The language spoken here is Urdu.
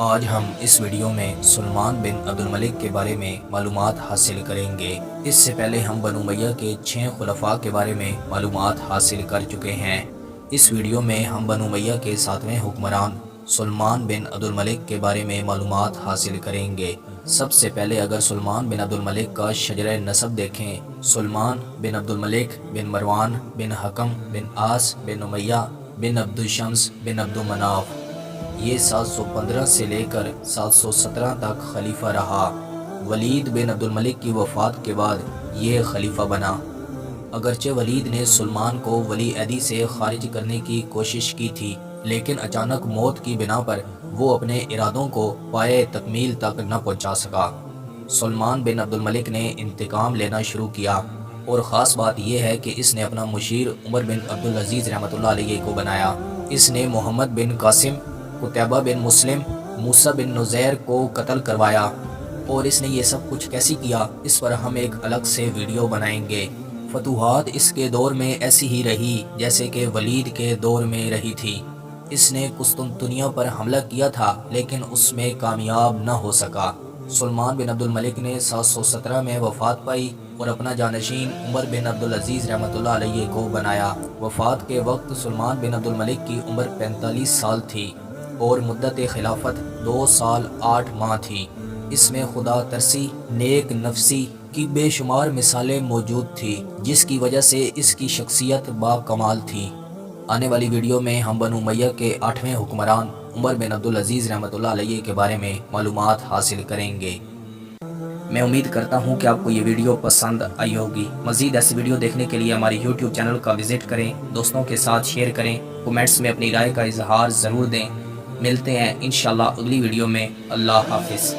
آج ہم اس ویڈیو میں سلمان بن عبدالملک کے بارے میں معلومات حاصل کریں گے۔ اس سے پہلے ہم بنو امیہ کے 6 خلفاء کے بارے میں معلومات حاصل کر چکے ہیں۔ اس ویڈیو میں ہم بنو امیہ کے 7ویں حکمران سلمان بن عبدالملک کے بارے میں معلومات حاصل کریں گے۔ سب سے پہلے اگر سلمان بن عبدالملک کا شجرہ نسب دیکھیں، سلمان بن عبدالملک بن مروان بن حکم بن عاص بن امیہ بن عبدالشمس بن عبدالمناف، یہ 715 سے لے کر 717 تک خلیفہ رہا۔ ولید بن عبدالملک کی وفات کے بعد یہ خلیفہ بنا۔ اگرچہ ولید نے سلمان کو ولی عہدی سے خارج کرنے کی کوشش کی تھی، لیکن اچانک موت کی بنا پر وہ اپنے ارادوں کو پائے تکمیل تک نہ پہنچا سکا۔ سلمان بن عبدالملک نے انتقام لینا شروع کیا، اور خاص بات یہ ہے کہ اس نے اپنا مشیر عمر بن عبدالعزیز رحمۃ اللہ علیہ کو بنایا۔ اس نے محمد بن قاسم، قتیبہ بن مسلم، موسیٰ بن نزیر کو قتل کروایا، اور اس نے یہ سب کچھ کیسی کیا، اس پر ہم ایک الگ سے ویڈیو بنائیں گے۔ فتوحات اس کے دور میں ایسی ہی رہی جیسے کہ ولید کے دور میں رہی تھی۔ اس نے قسطنطنیہ پر حملہ کیا تھا لیکن اس میں کامیاب نہ ہو سکا۔ سلمان بن عبدالملک نے 717 میں وفات پائی اور اپنا جانشین عمر بن عبدالعزیز رحمۃ اللہ علیہ کو بنایا۔ وفات کے وقت سلمان بن عبدالملک کی عمر 45 سال تھی اور مدت خلافت 2 سال 8 ماہ تھی۔ اس میں خدا ترسی، نیک نفسی کی بے شمار مثالیں موجود تھی، جس کی وجہ سے اس کی شخصیت با کمال تھی۔ آنے والی ویڈیو میں ہم بنو امیہ کے 8ویں حکمران عمر بن عبدالعزیز رحمۃ اللہ علیہ کے بارے میں معلومات حاصل کریں گے۔ میں امید کرتا ہوں کہ آپ کو یہ ویڈیو پسند آئی ہوگی۔ مزید ایسی ویڈیو دیکھنے کے لیے ہمارے YouTube چینل کا وزٹ کریں، دوستوں کے ساتھ شیئر کریں، کومنٹس میں اپنی رائے کا اظہار ضرور دیں۔ ملتے ہیں انشاءاللہ اگلی ویڈیو میں۔ اللہ حافظ۔